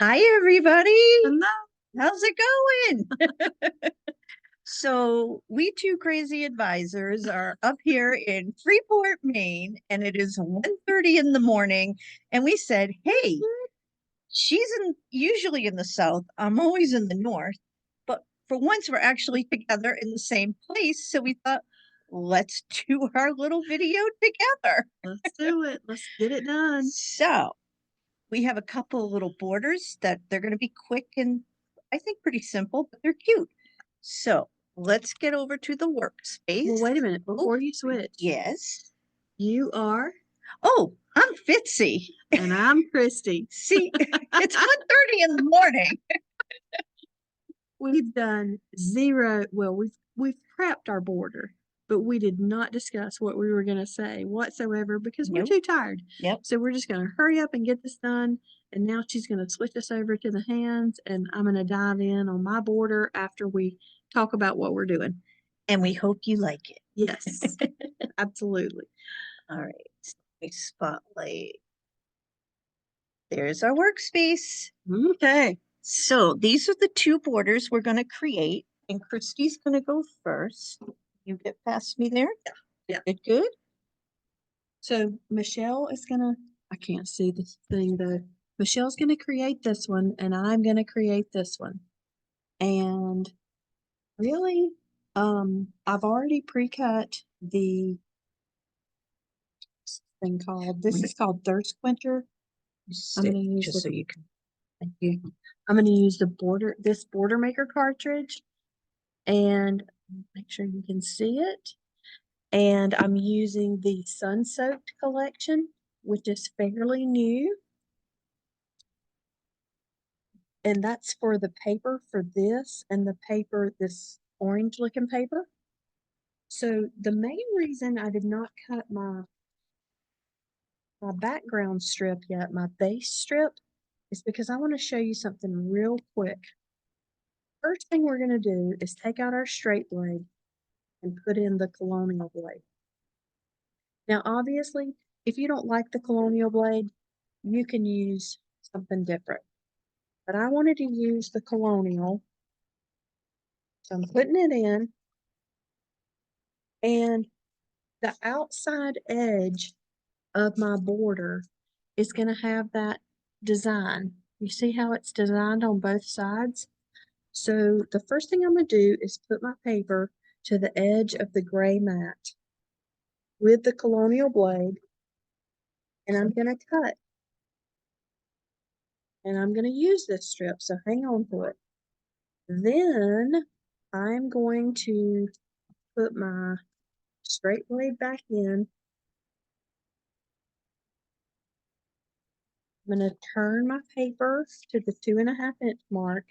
Hi, everybody. Hello. How's it going? So we two crazy advisors are up here in Freeport, Maine, and it is 1:30 in the morning. And we said, hey, she's usually in the south. I'm always in the north. But for once, we're actually together in the same place. So we thought, let's do our little video together. Let's do it. Let's get it done. So we have a couple of little borders that they're going to be quick and I think pretty simple, but they're cute. So let's get over to the workspace. Well, wait a minute. Before you switch, Yes. you are, Oh, I'm Fitzy. and I'm Kristi. See, it's 1:30 in the morning. We've done zero. Well, we've prepped our border, but we did not discuss what we were going to say whatsoever because we're Nope. too tired. Yep. So we're just going to hurry up and get this done. And now she's going to switch us over to the hands, and I'm going to dive in on my border after we talk about what we're doing. And we hope you like it. Yes, absolutely. All right. Spotlight. There's our workspace. Okay. So these are the two borders we're going to create, and Kristi's going to go first. You get past me there? Yeah. Good. So Michelle is gonna, I can't see this thing though. Michelle's gonna create this one and I'm gonna create this one. And really, I've already pre-cut the thing called, this is called Thirst Quencher. I'm gonna use just the, so you can. thank you. I'm gonna use this border maker cartridge and make sure you can see it. And I'm using the Sun Soaked collection, which is fairly new. And that's for the paper for this and the paper, this orange looking paper. So the main reason I did not cut my background strip yet, my base strip, is because I want to show you something real quick. First thing we're going to do is take out our straight blade and put in the colonial blade. Now, obviously, if you don't like the colonial blade, you can use something different. But I wanted to use the colonial, so I'm putting it in. And the outside edge of my border is going to have that design. You see how it's designed on both sides? So the first thing I'm going to do is put my paper to the edge of the gray mat with the colonial blade, and I'm going to cut. And I'm going to use this strip, so hang on to it. Then I'm going to put my straight blade back in. I'm going to turn my paper to the 2.5 inch mark.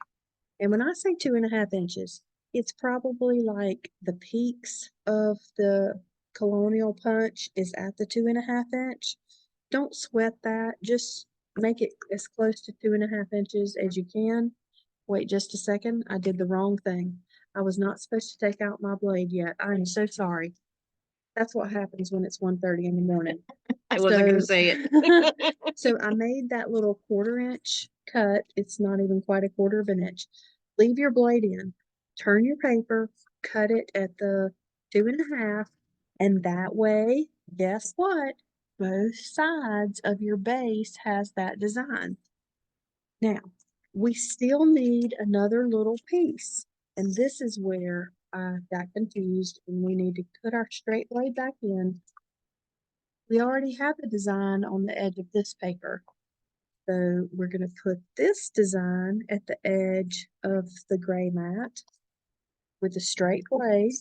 And when I say 2.5 inches, it's probably like the peaks of the colonial punch is at the 2.5 inch. Don't sweat that. Just make it as close to 2.5 inches as you can. Wait just a second. I did the wrong thing. I was not supposed to take out my blade yet. I am so sorry. That's what happens when it's 1:30 in the morning. I wasn't going to say it. So I made that little 1/4 inch cut. It's not even quite a 1/4 of an inch. Leave your blade in, turn your paper, cut it at the 2.5, and that way, guess what? Both sides of your base has that design. Now, we still need another little piece, and this is where I got confused, and we need to put our straight blade back in. We already have the design on the edge of this paper. So we're going to put this design at the edge of the gray mat with a straight blade.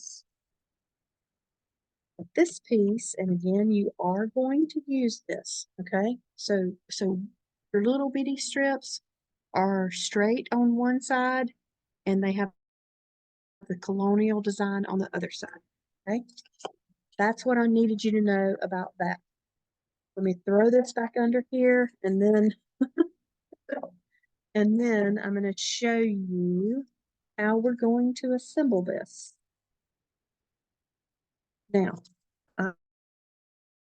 This piece, and again, you are going to use this, okay? So your little bitty strips are straight on one side, and they have the colonial design on the other side, okay? That's what I needed you to know about that. Let me throw this back under here, and then I'm going to show you how we're going to assemble this. Now,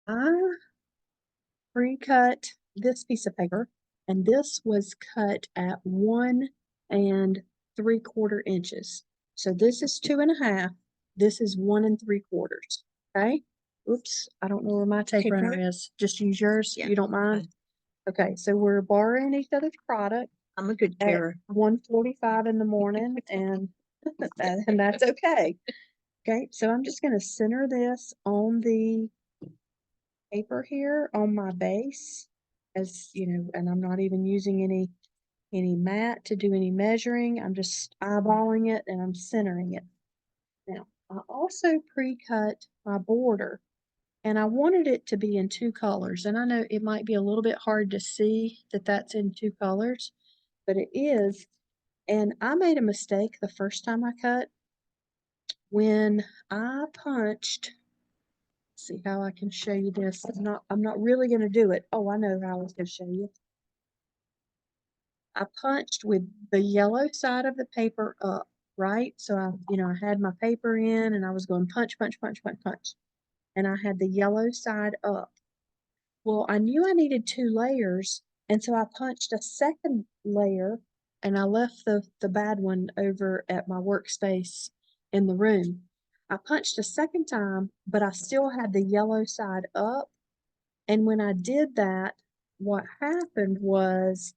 I pre-cut this piece of paper, and this was cut at 1 3/4 inches. So this is 2.5, this is 1 3/4, okay? Oops, I don't know where my tape Tape runner runner? is. Just use yours, Yeah, you don't mind? Okay, so we're borrowing each other's product I'm a good at carer. 1:45 in the morning, and and that's okay. Okay, so I'm just gonna center this on the paper here on my base, as you know, and I'm not even using any mat to do any measuring. I'm just eyeballing it and I'm centering it. Now, I also pre-cut my border, and I wanted it to be in two colors. And I know it might be a little bit hard to see that that's in two colors, but it is. And I made a mistake the first time I cut. When I punched, see how I can show you this. I'm not really gonna do it. Oh, I know how I was gonna show you. I punched with the yellow side of the paper up, right? So I had my paper in and I was going punch, punch, punch, punch, punch. And I had the yellow side up. Well, I knew I needed two layers, and so I punched a second layer and I left the bad one over at my workspace in the room. I punched a second time, but I still had the yellow side up. And when I did that, what happened was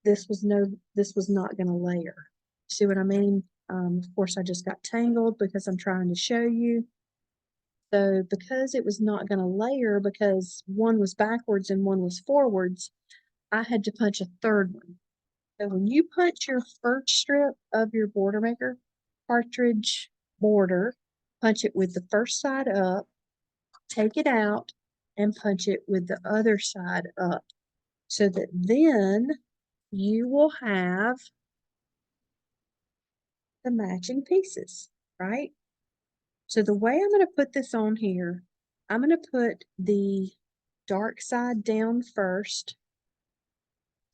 this was not going to layer. See what I mean? Of course, I just got tangled because I'm trying to show you. So because it was not going to layer, because one was backwards and one was forwards, I had to punch a third one. So when you punch your first strip of your border maker cartridge border, punch it with the first side up, take it out, and punch it with the other side up, so that then you will have the matching pieces, right? So the way I'm going to put this on here, I'm going to put the dark side down first.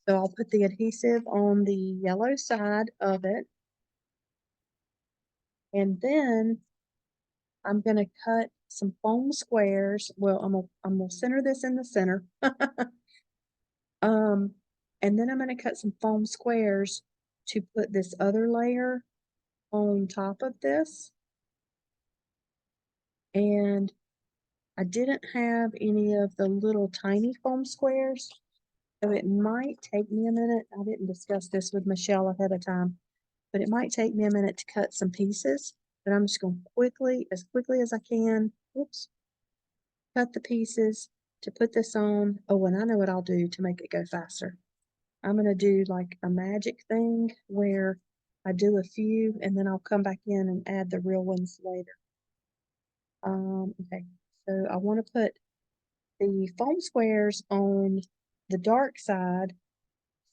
So I'll put the adhesive on the yellow side of it. And then I'm going to cut some foam squares. Well, I'm gonna center this in the center. Um, and then I'm going to cut some foam squares to put this other layer on top of this. And I didn't have any of the little tiny foam squares, so it might take me a minute. I didn't discuss this with Michelle ahead of time, but it might take me a minute to cut some pieces. But I'm just going to as quickly as I can, oops, cut the pieces to put this on. Oh, and I know what I'll do to make it go faster. I'm going to do like a magic thing where I do a few and then I'll come back in and add the real ones later. Okay, so I want to put the foam squares on the dark side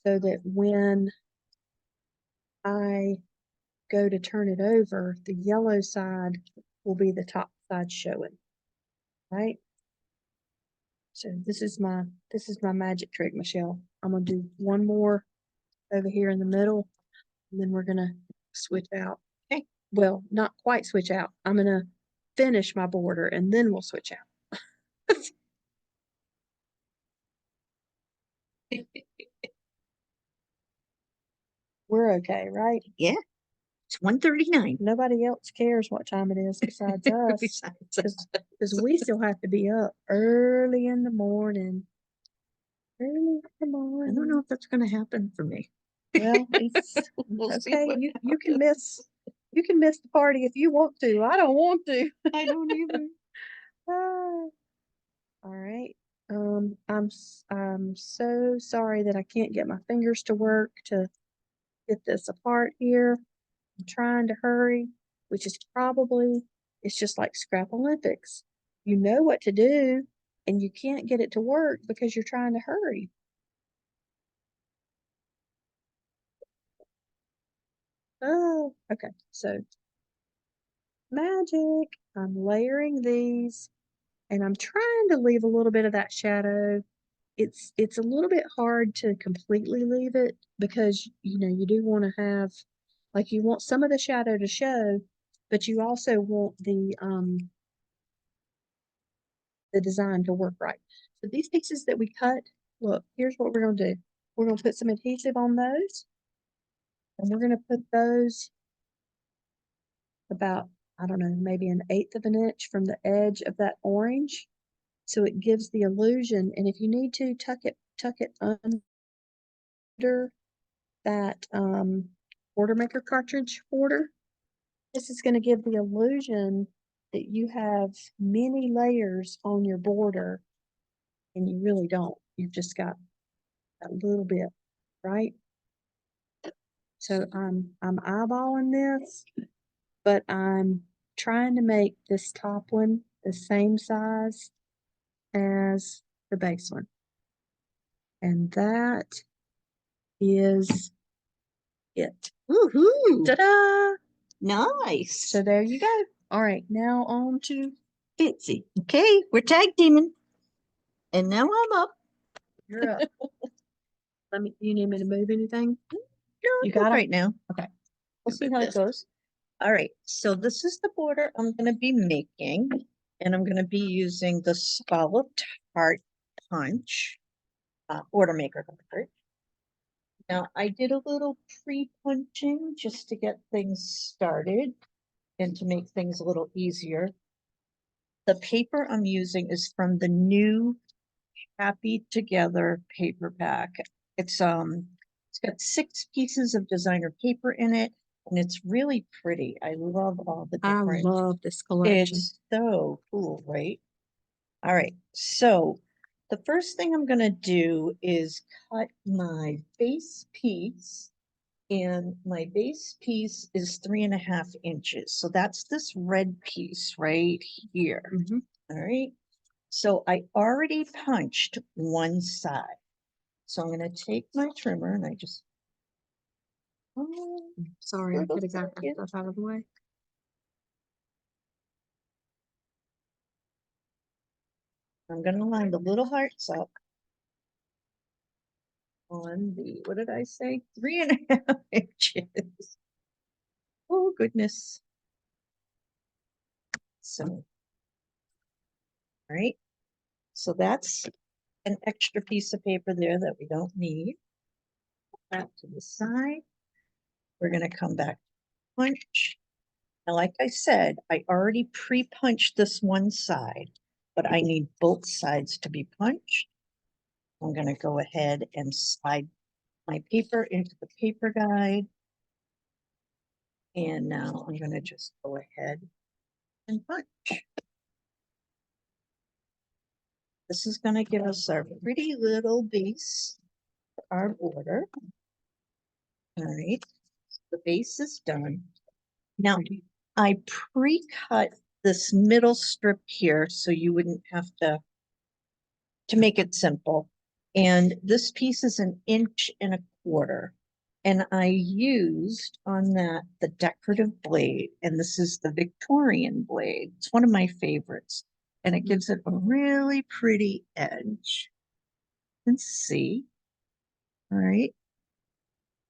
so that when I go to turn it over, the yellow side will be the top side showing, right? So this is my magic trick, Michelle. I'm gonna do one more over here in the middle, and then we're gonna switch out. Okay. Well, not quite switch out. I'm gonna finish my border and then we'll switch out. We're okay, right? Yeah, it's 1:39. Nobody else cares what time it is besides us, Besides us. because we still have to be up early in the morning. Early in the I morning. don't know if that's gonna happen for me. Well, it's We'll see okay. what You can miss the party if you want to. I don't want to. I don't either. Ah, all right. I'm so sorry that I can't get my fingers to work to get this apart here. I'm trying to hurry, which is probably, it's just like Scrap Olympics. You know what to do, and you can't get it to work because you're trying to hurry. Oh, okay. So magic. I'm layering these and I'm trying to leave a little bit of that shadow. It's a little bit hard to completely leave it because you do want to have, like, you want some of the shadow to show, but you also want the design to work right. So these pieces that we cut look, here's what we're gonna do. We're gonna put some adhesive on those. And we're gonna put those about, I don't know, maybe an eighth of an inch from the edge of that orange. So it gives the illusion, and if you need to, tuck it under that border maker cartridge border. This is gonna give the illusion that you have many layers on your border, and you really don't. You've just got a little bit, right? So I'm eyeballing this, but I'm trying to make this top one the same size as the base one. And that is it. Woohoo! Ta-da! Nice. So there you go. All right, now on to Fitzy. Okay, we're tag teaming. And now I'm up. you're up. You need me to move anything? No, You good got it? right now. Okay. We'll see how it goes. All right, so this is the border I'm going to be making, and I'm going to be using the Scalloped Heart Punch border maker card. Now, I did a little pre-punching just to get things started and to make things a little easier. The paper I'm using is from the new Happy Together paperback. It's got 6 pieces of designer paper in it, and it's really pretty. I love all the I different. love this collection. It's so cool, right? All right, so the first thing I'm gonna do is cut my base piece, and my base piece is 3.5 inches. So that's this red piece right here. Mhm. All right. So I already punched one side. So I'm going to take my trimmer and I just. Oh, Sorry, I little could have got that second. stuff out of the way. I'm going to line the little hearts up on the, what did I say? 3.5 inches. Oh, goodness. So, all right. So that's an extra piece of paper there that we don't need. That to the side. We're going to come back, punch. Now, like I said, I already pre-punched this one side, but I need both sides to be punched. I'm going to go ahead and slide my paper into the paper guide. And now I'm going to just go ahead and punch. This is going to give us our pretty little base for our border. All right, the base is done. Now, I pre-cut this middle strip here so you wouldn't have to make it simple. And this piece is 1.25 inches. And I used on that the decorative blade, and this is the Victorian blade. It's one of my favorites, and it gives it a really pretty edge. Let's see. All right.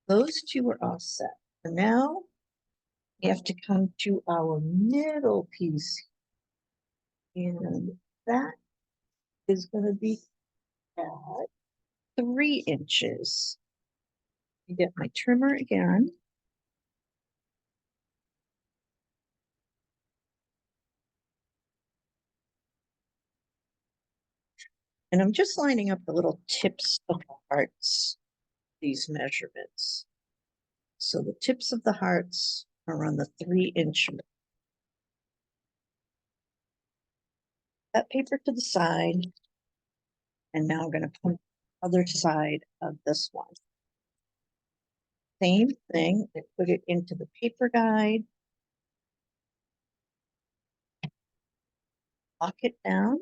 Those two are all set. So now we have to come to our middle piece. And that is going to be at 3 inches. I get my trimmer again. And I'm just lining up the little tips of the hearts, these measurements. So the tips of the hearts are on the 3-inch. That paper to the side. And now I'm going to put the other side of this one. Same thing, I put it into the paper guide. Lock it down.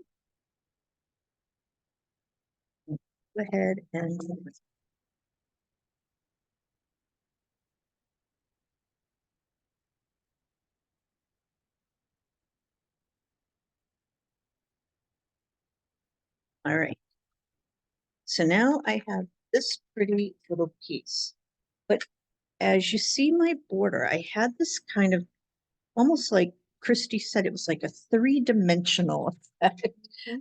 Go ahead and all right. So now I have this pretty little piece. But as you see my border, I had this kind of almost like Kristi said, it was like a 3-dimensional effect.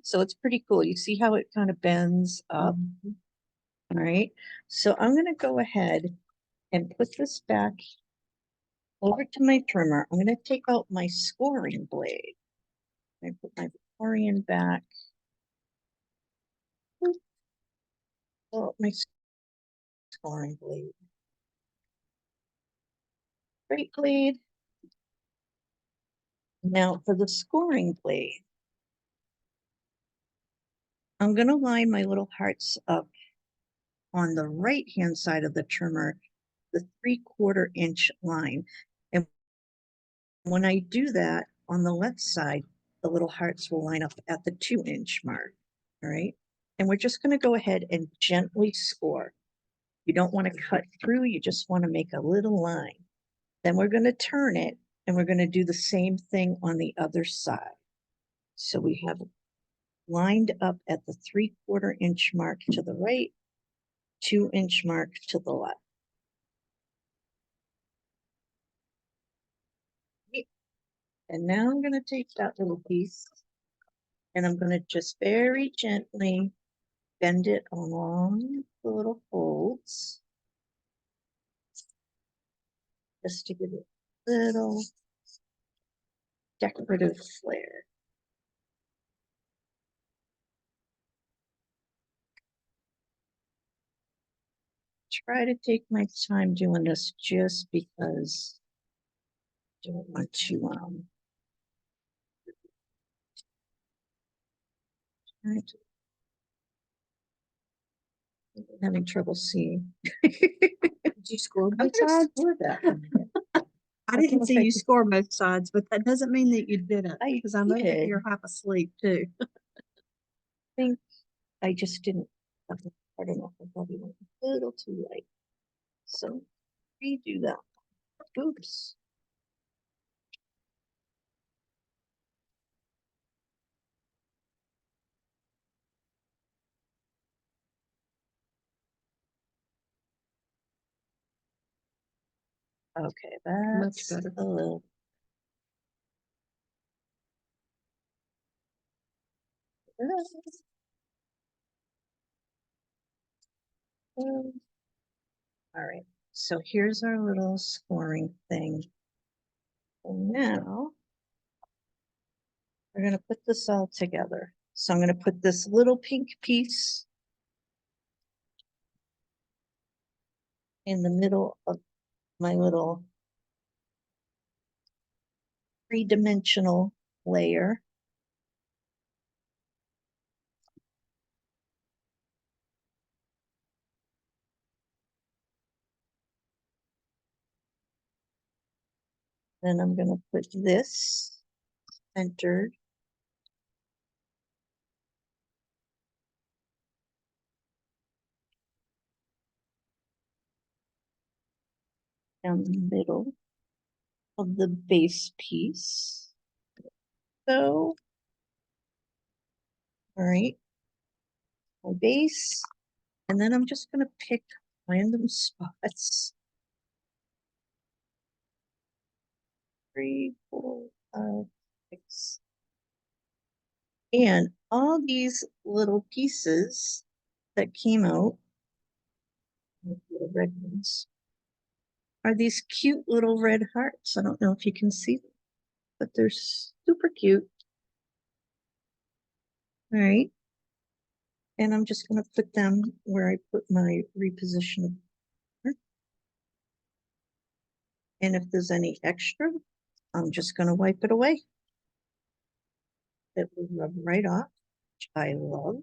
So it's pretty cool. You see how it kind of bends up? All right. So I'm going to go ahead and put this back over to my trimmer. I'm going to take out my scoring blade. I put my Victorian back. Oh, my scoring blade. Great blade. Now for the scoring blade, I'm going to line my little hearts up on the right hand side of the trimmer, the 3/4 inch line. And when I do that on the left side, the little hearts will line up at the 2-inch mark. All right. And we're just going to go ahead and gently score. You don't want to cut through, you just want to make a little line. Then we're going to turn it and we're going to do the same thing on the other side. So we have lined up at the 3/4 inch mark to the right, 2-inch mark to the left. And now I'm going to take that little piece and I'm going to just very gently bend it along the little folds just to give it a little decorative flair. Try to take my time doing this just because I don't want to I'm having trouble seeing. Did you score I'm both gonna sides? score that one. I didn't see Okay. you score both sides, but that doesn't mean that you didn't, I because I know that did. you're half asleep too. Think I just didn't. I don't know if I probably went a little too light. So redo that. Oops. Okay, Much that's better. a little. All right, so here's our little scoring thing. And now we're going to put this all together. So I'm going to put this little pink piece in the middle of my little 3-dimensional layer. Then I'm going to put this centered down the middle of the base piece. So, all right, my base, and then I'm just going to pick random spots. 3, 4, 5, 6. And all these little pieces that came out, the red ones, are these cute little red hearts. I don't know if you can see them, but they're super cute. All right. And I'm just going to put them where I put my reposition. And if there's any extra, I'm just going to wipe it away. It will rub right off, which I love.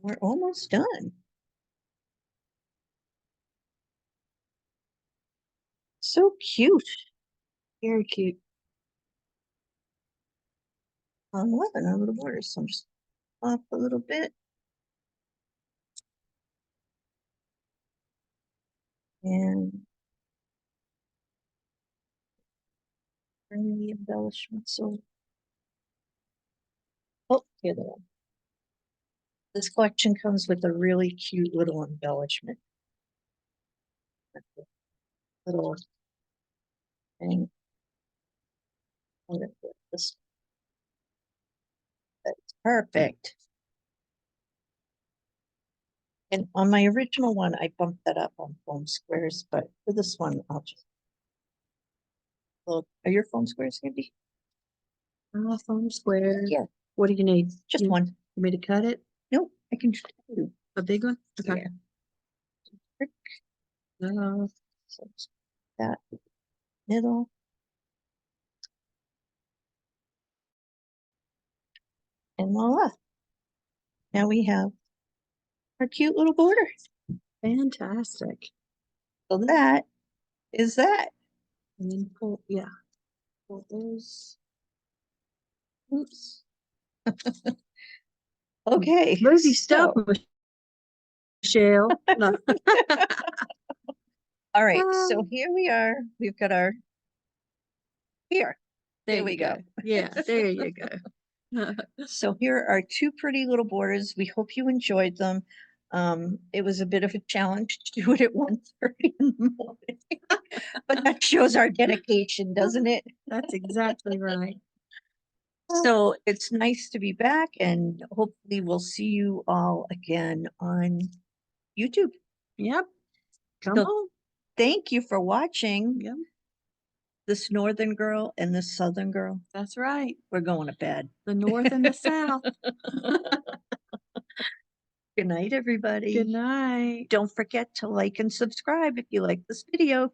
We're almost done. So cute. Very cute. I'm loving out of the water, so I'm just off a little bit. And bring the embellishments over. Oh, here they are. This collection comes with a really cute little embellishment. Little thing. I'm gonna put this. That's perfect. And on my original one, I bumped that up on foam squares, but for this one, I'll just. Look, are your foam squares handy? Foam square. Yeah, What do you need? just You one. want me to cut it? Nope, I can just do. A big one? Okay. Yeah. So just that middle. And voila. Now we have our cute little border. Fantastic. So that is that. And then pull, yeah. Pull those. Oops. Okay. Movie stuff, so- Michelle. No. All right. So here we are. We've got our here. There we you go. Yeah, there you go. So here are two pretty little borders. We hope you enjoyed them. It was a bit of a challenge to do it at 1:30 in the morning, but that shows our dedication, doesn't it? That's exactly right. So it's nice to be back, and hopefully we'll see you all again on YouTube. Yep. Come So on. thank you for watching Yep. this northern girl and this southern girl. That's right. We're going to bed. The north and the south. Good night, everybody. Good night. Don't forget to like and subscribe if you like this video.